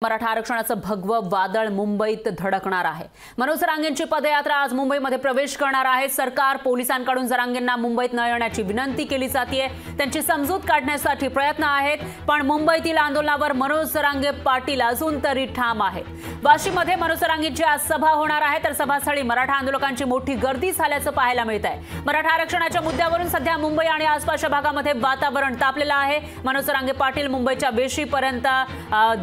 मराठा आरक्षणाचं भगवं वादळ मुंबईत धडकणार आहे। मनोज जरांगेंची पदयात्रा आज मुंबईमध्ये प्रवेश करणार आहे। सरकार पोलिसांकडून जरांगेंना मुंबईत न येण्याची विनंती केली जाते, त्यांची समजूत काढण्यासाठी प्रयत्न आहेत, पण मुंबईतील आंदोलनावर मनोज जरांगे पाटील अजून तरी ठाम आहेत। वाशीमध्ये मनोज जरांगेंची आज सभा होणार आहे, तर सभास्थळी मराठा आंदोलकांची मोठी गर्दी झाल्याचं पाहायला मिळत आहे। मराठा आरक्षणाच्या मुद्द्यावरून सध्या मुंबई आणि आसपासच्या भागामध्ये वातावरण तापलेलं आहे। मनोज जरांगे पाटील मुंबईच्या वेशीपर्यंत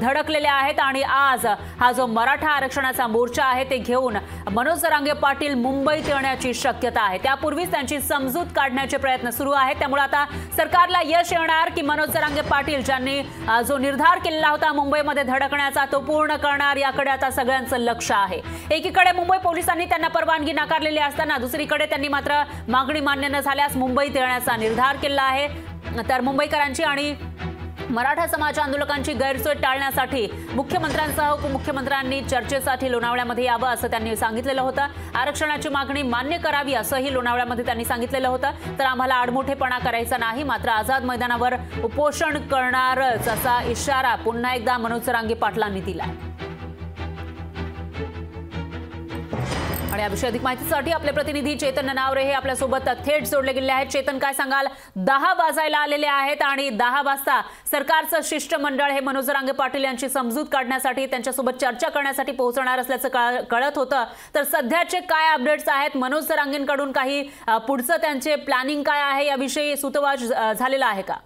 धडकलेले आहेत आणि आज हा जो मराठा आरक्षणाचा मोर्चा आहे ते घेऊन मनोज जरांगे पाटील मुंबईत येण्याची शक्यता आहे। त्यापूर्वीच त्यांची समजूत काढण्याचे प्रयत्न सुरू आहेत, त्यामुळे आता सरकारला यश येणार की मनोज जरांगे पाटील ज्यांनी जो निर्धार केलेला होता मुंबईमध्ये धडकण्याचा तो पूर्ण करणार, याकडे आता सगळ्यांचं लक्ष आहे। एकीकडे मुंबई पोलिसांनी त्यांना परवानगी नाकारलेली असताना दुसरीकडे त्यांनी मात्र मागणी मान्य न झाल्यास मुंबईत येण्याचा निर्धार केला आहे। तर मुंबईकरांची आणि मराठा समाज आंदोलकांची गैरसोय टाळण्यासाठी मुख्यमंत्र्यांसह उपमुख्यमंत्र्यांनी चर्चेसाठी लोणावळ्यामध्ये यावं असं त्यांनी सांगितलेलं होतं। आरक्षणाची मागणी मान्य करावी असंही लोणावळ्यामध्ये त्यांनी सांगितलेलं होतं। तर आम्हाला आडमुठेपणा करायचा नाही, मात्र आझाद मैदानावर उपोषण करणारच असा इशारा पुन्हा एकदा मनोज जरांगे पाटलांनी दिला। आणि या विषयी अधिक माहितीसाठी आपले प्रतिनिधी चेतन ननावरे हे आपल्या सोबत थेट जोडले गेले आहेत। चेतन, काय सांगाल? 10 वाजायला आलेले आहेत आणि 10 वाजता सरकारचं शिष्टमंडळ हे मनोज जरांगे पाटील यांची समजूत काढण्यासाठी त्यांच्यासोबत चर्चा करण्यासाठी पोहोचणार असल्याचं कळत होतं। तर सध्याचे काय अपडेट्स आहेत? मनोज जरांगेंकडून काही पुढचं त्यांचे प्लॅनिंग काय आहे याविषयी सुतोवाच झालेला आहे का?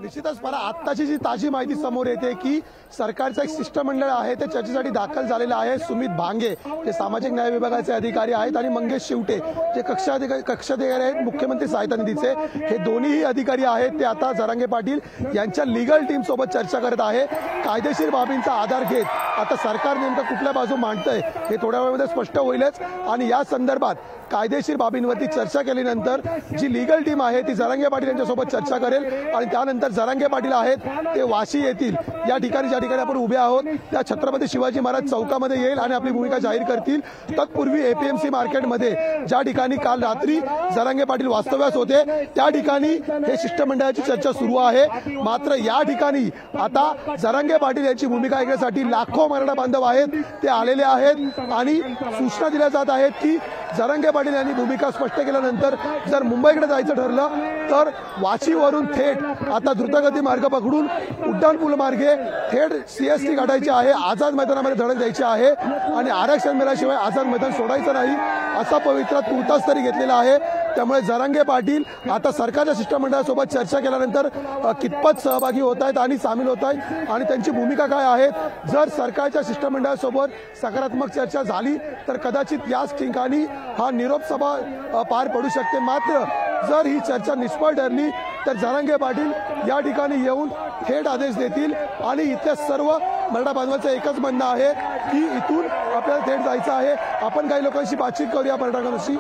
निश्चितच मला आत्ताची जी ताजी माहिती समोर येते की सरकारचं एक शिष्टमंडळ आहे ते चर्चेसाठी दाखल झालेलं आहे। सुमित भांगे जे सामाजिक न्याय विभागाचे अधिकारी आहेत आणि मंगेश शिवटे जे कक्षाधिकारी आहेत मुख्यमंत्री सहायता निधीचे, हे दोन्ही अधिकारी आहेत ते आता जरांगे पाटील यांच्या लीगल टीम सोबत चर्चा करत आहे। कायदेशीर बाबींचा आधार घेत आता सरकार नेमकं कुठल्या बाजू मांडतंय हे थोड्या वेळामध्ये स्पष्ट होईलच आणि या संदर्भात कायदेशीर बाबींवरती चर्चा केल्यानंतर जी लीगल टीम आहे ती जरांगे पाटील यांच्यासोबत चर्चा करेल आणि त्यानंतर जरांगे पाटील आहेत ते वाशी येतील। या ठिकाणी ज्या ठिकाणी आपण उभे आहोत त्या छत्रपती शिवाजी महाराज चौकामध्ये येईल आणि आपली भूमिका जाहीर करतील। तत्पूर्वी एपीएमसी मार्केटमध्ये ज्या ठिकाणी काल रात्री जरांगे पाटील वास्तव्यास होते त्या ठिकाणी हे शिष्टमंडळाची चर्चा सुरू आहे। मात्र या ठिकाणी आता जरांगे पाटील यांची भूमिका ऐकण्यासाठी लाखो मराठा बांधव आहेत ते आलेले आहेत आणि सूचना दिल्या जात आहेत की जरांगे पाटील यांनी भूमिका स्पष्ट केल्यानंतर जर मुंबईकडे जायचं ठरलं तर वाशीवरून थेट आता द्रुतगती मार्ग पकडून उड्डाणपूल मार्गे थेट सीएसटी गाठायची आहे, आझाद मैदानामध्ये धडक द्यायची आहे आणि आरक्षण मिळाल्याशिवाय आझाद मैदान सोडायचं नाही असा पवित्रा तुर्तास तरी घेतलेला आहे। त्यामुळे जरांगे पाटील आता सरकारच्या शिष्टमंडळासोबत चर्चा केल्यानंतर कितपत सहभागी होत आहेत आणि सामील होत आहेत आणि त्यांची भूमिका काय आहे। जर सरकारच्या शिष्टमंडळासोबत सकारात्मक चर्चा झाली तर कदाचित याच ठिकाणी हा निरोप सभा पार पडू शकते, मात्र जर ही चर्चा निष्फळ ठरली तर जरांगे पाटील या ठिकाणी येऊन थेट आदेश देतील आणि इथल्या सर्व मराठा बांधवांचं एकच म्हणणं आहे की इथून आपल्याला थेट जायचं आहे। आपण काही लोकांशी बातचीत करूया मराठांशी।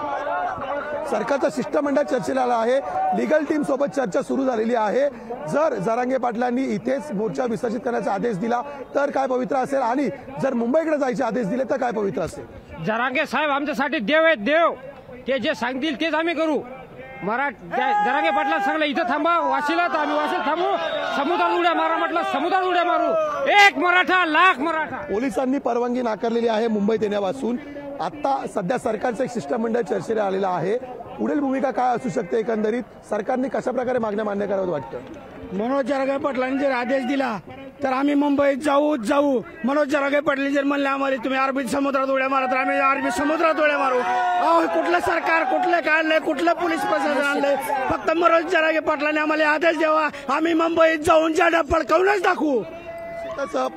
सरकारचं शिष्टमंडळ चर्चेला आलं आहे, लीगल टीम सोबत चर्चा सुरू झालेली आहे। जर जरांगे पाटलांनी इथेच मोर्चा विसर्जित करण्याचा आदेश दिला तर काय पवित्र असेल आणि जर मुंबईकडे जायचे आदेश दिले तर काय पवित्र असेल? जरांगे साहेब आमच्यासाठी देव आहेत, देव ते जे सांगतील तेच आम्ही करू। जरांगे पाटला सांगलं इथं थांबा वाशीला तर आम्ही वाशीला थांबू, समुद्रात उड्या मारा म्हटलं समुद्रात उड्या मारू, एक मराठा लाख मराठा। पोलिसांनी परवानगी नाकारलेली आहे मुंबईत येण्यापासून। आता सध्या सरकारचं एक शिष्टमंडळ चर्चेला आलेलं आहे, पुढील भूमिका काय असू शकते? एकंदरीत सरकारने कशा प्रकारे मागण्या मान्य कराव्यात वाटतं? मनोज जरांगे पाटलांनी जर आदेश दिला तर आम्ही मुंबईत जाऊ। मनोज जरांगे पाटील जर म्हणले आम्हाला तुम्ही अरबी समुद्रात उड्या मारा तर आम्ही अरबी समुद्रात उड्या मारू। कुठलं सरकार कुठलं काढलंय, कुठलं पोलीस प्रशासन आणलंय? फक्त मनोज जरांगे पाटलांनी आम्हाला आदेश द्यावा, आम्ही मुंबईत जाऊन जाडा पडकावूनच दाखवू।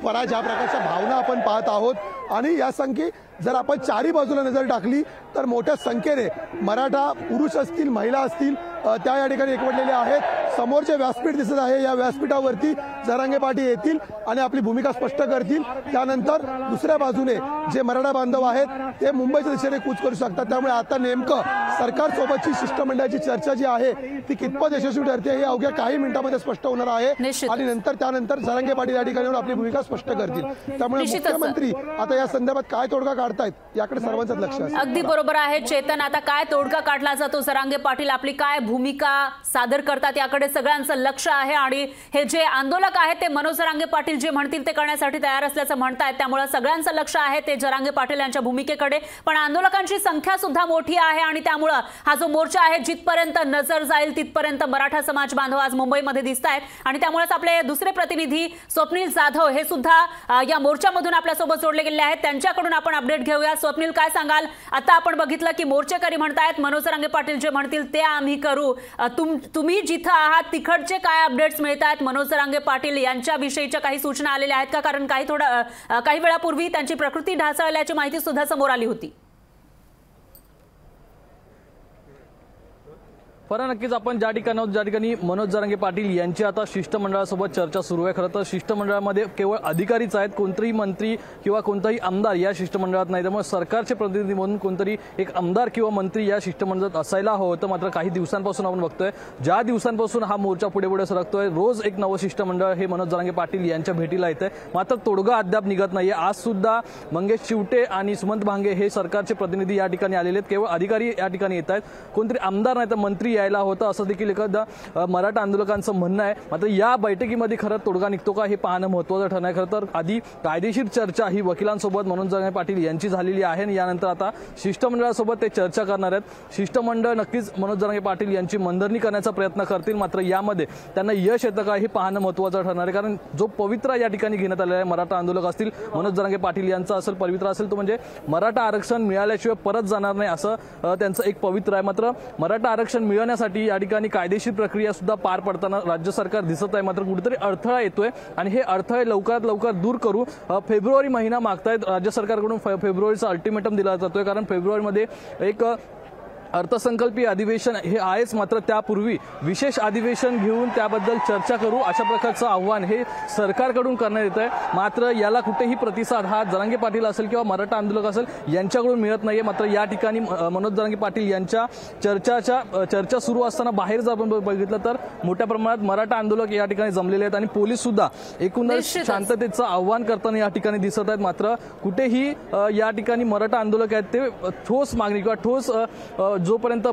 परा ज्या प्रकारच्या भावना आपण पाहत आहोत आणि या संख्ये जर आपण चारी बाजूला नजर टाकली तर मोठ्या संख्येने मराठा पुरुष असतील महिला असतील त्या या ठिकाणी एकवटलेले आहेत। समोरचे व्यासपीठ दिसत आहे, या व्यासपीठावरती जरांगे पाटील येतील आणि आपली भूमिका स्पष्ट करतील। त्यानंतर दुसऱ्या बाजूने जे मराठा बांधव आहेत ते मुंबईच्या दिशेने कूच करू शकतात। त्यामुळे आता नेमकं सरकारसोबतची शिष्टमंडळाची चर्चा जी आहे ती कितपत यशस्वी ठरते हे अवघ्या काही मिनिटांमध्ये स्पष्ट होणार आहे आणि त्यानंतर जरांगे पाटील या ठिकाणी आपली भूमिका स्पष्ट करतील। त्यामुळे मुख्यमंत्री आता या संदर्भात काय तोडगा काढतायत याकडे सर्वांचं लक्ष असेल। अगदी बरोबर आहे चेतन, आता काय तोडगा काढला जातो, जरांगे पाटील आपली काय भूमिका सादर करतात याकडे याकडे सगळ्यांचं लक्ष आहे आणि हे जे आंदोलक आहेत ते मनोज जरांगे पाटील जे म्हणतील ते करण्यासाठी तयार असल्याचं म्हणतायत। त्यामुळे सगळ्यांचं लक्ष आहे ते जरांगे पाटील यांच्या भूमिकेकडे, पण आंदोलकांची संख्या सुद्धा मोठी आहे आणि त्यामुळे हा जो मोर्चा आहे जिथपर्यंत नजर जाईल तिथपर्यंत मराठा समाज बांधव आज मुंबईमध्ये दिसतायत आणि त्यामुळेच आपले दुसरे प्रतिनिधी स्वप्नील जाधव हे सुद्धा या मोर्चामधून आपल्यासोबत जोडले गेले आहेत। त्यांच्याकडून आपण अपडेट घेऊया। स्वप्नील, काय सांगाल? आता आपण बघितलं की मोर्चेकरी म्हणतायत मनोज जरांगे पाटील जे म्हणतील ते आम्ही करू, तुम्ही जिथं आहात तिकडचे काय अपडेट्स मिळतात? मनोज जरांगे पाटील यांच्या विषयीच्या काही सूचना आलेल्या आहेत का? कारण काही वेळापूर्वी त्यांची प्रकृती ढासळल्याची माहिती सुद्धा समोर आली होती। फरा नक्कीच आपण ज्या ठिकाणी मनोज जरांगे पाटील यांची आता शिष्टमंडळासोबत चर्चा सुरू आहे। खरं तर शिष्टमंडळामध्ये केवळ अधिकारीच आहेत, कोणतरी मंत्री किंवा कोणताही आमदार या शिष्टमंडळात नाही। त्यामुळे सरकारचे प्रतिनिधी म्हणून कोणतरी एक आमदार किंवा मंत्री या शिष्टमंडळात असायला हवं होतं। मात्र काही दिवसांपासून आपण बघतोय, ज्या दिवसांपासून हा मोर्चा पुढे सरकतोय, रोज एक नवं शिष्टमंडळ हे मनोज जरांगे पाटील यांच्या भेटीला येतंय, मात्र तोडगा अद्याप निघत नाहीये। आज सुद्धा मंगेश चिवटे आणि सुमंत भांगे हे सरकारचे प्रतिनिधी या ठिकाणी आलेले आहेत, केवळ अधिकारी या ठिकाणी येत आहेत, कोणतरी आमदार नाही तर मंत्री यायला होतं असं देखील एखादा मराठा आंदोलकांचं म्हणणं आहे। मात्र या बैठकीमध्ये खरं तोडगा निघतो का हे पाहणं महत्त्वाचं ठरणार आहे। खरं तर आधी कायदेशीर चर्चा ही वकिलांसोबत मनोज जरांगे पाटील यांची झालेली आहे आणि यानंतर आता शिष्टमंडळासोबत ते चर्चा करणार आहेत। शिष्टमंडळ नक्कीच मनोज जरांगे पाटील यांची मनधरणी करण्याचा प्रयत्न करतील, मात्र यामध्ये त्यांना यश येतं का हे पाहणं महत्त्वाचं ठरणार आहे। कारण जो पवित्रा या ठिकाणी घेण्यात आलेला आहे, मराठा आंदोलक असतील, मनोज जरांगे पाटील यांचा असेल पवित्रा असेल तो म्हणजे मराठा आरक्षण मिळाल्याशिवाय परत जाणार नाही असं त्यांचं एक पवित्र आहे। मात्र मराठा आरक्षण मिळवण्यासाठी या ठिकाणी कायदेशीर प्रक्रिया सुद्धा पार पडताना राज्य सरकार दिसत आहे, मात्र कुठेतरी अडथळा येतोय आणि हे अडथळे लवकरात लवकर दूर करू फेब्रुवारी महिना मागतायत राज्य सरकारकडून। फेब्रुवारीचा अल्टिमेटम दिला जातोय, कारण फेब्रुवारीमध्ये एक अर्थसंकल्पीय अधिवेशन हे आहेच, मात्र त्यापूर्वी विशेष अधिवेशन घेऊन त्याबद्दल चर्चा करू अशा प्रकारचं आव्हान हे सरकारकडून करण्यात येत आहे। मात्र याला कुठेही प्रतिसाद हा जरांगे पाटील असेल किंवा मराठा आंदोलक असेल यांच्याकडून मिळत नाहीये। मात्र या ठिकाणी मनोज जरांगे पाटील यांच्या चर्चा सुरू असताना बाहेर जर आपण बघितलं तर मोठ्या प्रमाणात मराठा आंदोलक या ठिकाणी जमलेले आहेत आणि पोलीस सुद्धा एकूणच शांततेचं आव्हान करताना या ठिकाणी दिसत आहेत। मात्र कुठेही या ठिकाणी मराठा आंदोलक आहेत ते ठोस मागणी किंवा ठोस जोपर्यंत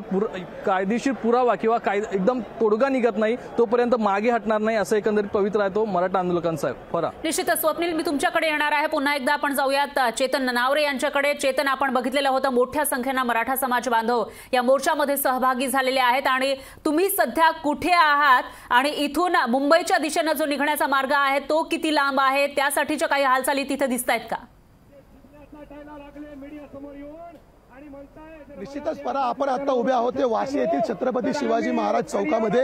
कायदेशीर पुरावा किंवा एकदम तोडगा निघत नाही तोपर्यंत मागे हटणार नाही असं एकंदरीत पवित्र आहे तो मराठा आंदोलकांचा आहे। फरा निश्चितच स्वप्नील, मी तुमच्याकडे येणार आहे। पुन्हा एकदा आपण जाऊयात चेतन ननावरे यांच्याकडे। चेतन, आपण बघितलेलं होतं मोठ्या संख्येने मराठा समाज बांधव या मोर्चामध्ये सहभागी झालेले आहेत आणि तुम्ही सध्या कुठे आहात आणि इथून मुंबईच्या दिशेने जो निघण्याचा मार्ग आहे तो किती लांब आहे, त्यासाठीच्या काही हालचाली तिथे दिसतायत का? निश्चितच परा, आपण आता उभे आहोत ते वाशी येथील छत्रपती शिवाजी महाराज चौकामध्ये।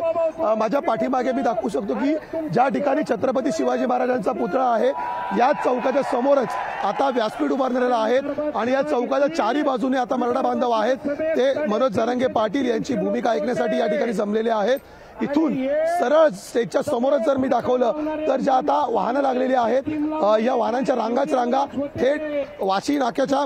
माझ्या पाठीमागे मी दाखवू शकतो की ज्या ठिकाणी छत्रपती शिवाजी महाराजांचा पुतळा आहे याच चौकाच्या समोरच आता व्यासपीठ उभारलेला आहे आणि या चौकाच्या चारी बाजूने आता मराठा बांधव आहेत ते मनोज जरांगे पाटील यांची भूमिका ऐकण्यासाठी या ठिकाणी जमलेले आहेत। इथून सरळ स्टेजच्या समोरच जर मी दाखवलं तर ज्या आता वाहनं लागलेली आहेत या वाहनांच्या रांगा थेट वाशी नाक्याच्या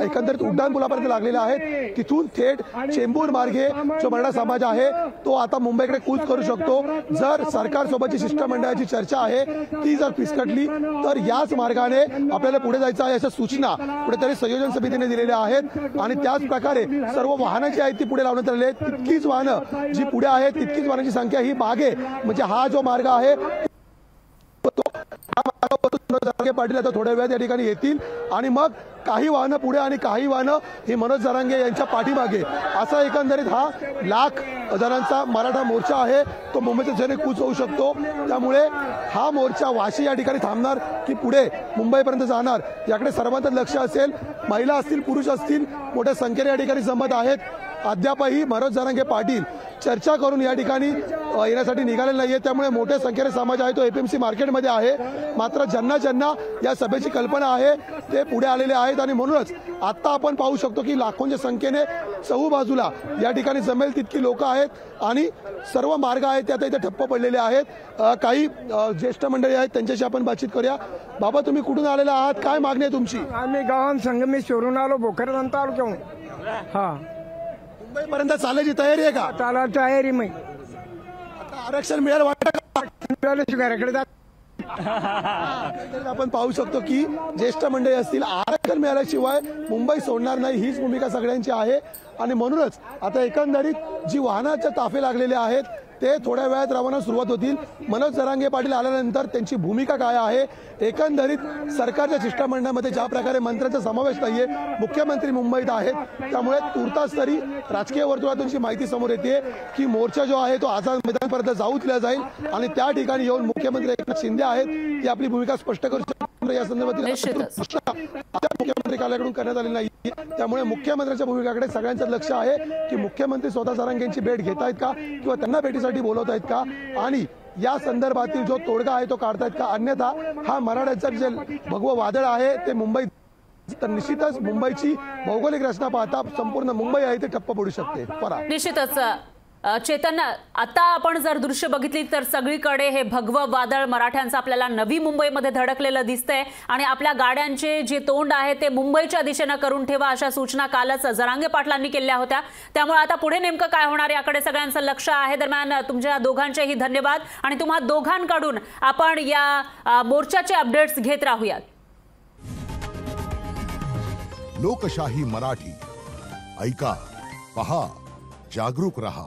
एकंदरीत उड्डाणपुलापर्यंत लागलेल्या आहेत। तिथून थेट चेंबूर मार्गे जो मराठा समाज आहे तो आता मुंबईकडे कूच करू शकतो। जर सरकारसोबतची शिष्टमंडळाची चर्चा आहे ती जर फिसकटली तर याच मार्गाने आपल्याला पुढे जायचं आहे अशा सूचना कुठेतरी संयोजन समितीने दिलेल्या आहेत आणि त्याच प्रकारे सर्व वाहनं जी आहेत ती पुढे लावण्यात आलेली आहेत। तितकीच वाहनं जी पुढे आहेत तितकीच वाहनांची संख्या ही मागे, म्हणजे हा जो मार्ग आहे जरांगे पाटील आता थोड्या वेळात या ठिकाणी येतील आणि मग काही वाहनं पुढे आणि काही वाहनं ही मनोज जरांगे यांच्या पाठीमागे असा एकंदरीत हा लाख जणांचा मराठा मोर्चा आहे तो मुंबईच्या दिशेने कूच होऊ शकतो। त्यामुळे हा मोर्चा वाशी या ठिकाणी थांबणार की पुढे मुंबईपर्यंत जाणार याकडे सर्वांचं लक्ष असेल। महिला असतील पुरुष असतील मोठ्या संख्येने या ठिकाणी जमत आहेत। अद्यापही मनोज जरांगे पाटील चर्चा करून या ठिकाणी येण्यासाठी निघालेले नाहीये, त्यामुळे मोठ्या संख्येने समाज आहे तो एपीएमसी मार्केटमध्ये आहे। मात्र ज्यांना या सभेची कल्पना आहे ते पुढे आलेले आहेत आणि म्हणूनच आता आपण पाहू शकतो की लाखोंच्या संख्येने चहू बाजूला या ठिकाणी जमेल तितकी लोक आहेत आणि सर्व मार्ग आहेत ते आता इथे ठप्प पडलेले आहेत। काही ज्येष्ठ मंडळी आहेत त्यांच्याशी आपण बातचीत करूया। बाबा, तुम्ही कुठून आलेला आहात, काय मागणी आहे तुमची? आम्ही गावात संगमेश्वरून आलो, भोकरदंत आलो घेऊन। हा, मुंबईपर्यंत चालायची तयारी आहे का? चाला तयारी मग आता आरक्षण मिळेल वाटतं का? घराकडे जात आपण पाहू शकतो की ज्येष्ठ मंडळी असतील आरक्षण मिळाल्याशिवाय मुंबई सोडणार नाही हीच भूमिका सगळ्यांची आहे आणि म्हणूनच आता एकंदरीत जी वाहनाचे ताफे लागलेले आहेत ते थोड्या वेळात रवाना सुरुवात होतील. मनोज जरांगे पाटील आल्यानंतर त्यांची भूमिका काय आहे, एकंदरीत सरकारच्या शिष्टमंडळामध्ये ज्या प्रकारे मंत्र्यांचा समावेश नाहीये, मुख्यमंत्री मुंबईत आहेत, त्यामुळे तुर्तास तरी राजकीय वर्तुळातून जी माहिती समोर येते की मोर्चा जो आहे तो आझाद मैदानापर्यंत जाऊ दिला जाईल आणि त्या ठिकाणी येऊन मुख्यमंत्री एकनाथ शिंदे आहेत ती आपली भूमिका स्पष्ट करू शकतात. या संदर्भातील मुख्यमंत्री कार्यालयाकडून करण्यात आलेली नाही. त्यामुळे मुख्यमंत्र्यांच्या भूमिकाकडे सगळ्यांचं लक्ष आहे की मुख्यमंत्री स्वतः जरांगेंची भेट घेत आहेत का किंवा त्यांना भेटीसाठी बोलवत आहेत का आणि या संदर्भातील जो तोडगा आहे तो काढतायत का. अन्यथा हा मराठ्याचं जे भगवं वादळ आहे ते मुंबईत, तर निश्चितच मुंबईची भौगोलिक रचना पाहता संपूर्ण मुंबई आहे ते ठप्प पडू शकते. निश्चितच चेतन, आता आपण जर दृश्य बघितली तर सगळीकडे हे भगवं वादळ मराठ्यांचं आपल्याला नवी मुंबईमध्ये धडकलेलं दिसतंय आणि आपल्या गाड्यांचे जे तोंड आहे ते मुंबईच्या दिशेनं करून ठेवा अशा सूचना कालच जरांगे पाटलांनी केल्या होत्या. त्यामुळे आता पुढे नेमकं काय होणार याकडे सगळ्यांचं लक्ष आहे. दरम्यान तुमच्या दोघांचेही धन्यवाद आणि तुम्हा दोघांकडून आपण या मोर्चाचे अपडेट्स घेत राहूयात. लोकशाही मराठी ऐका, पहा, जागरूक रहा.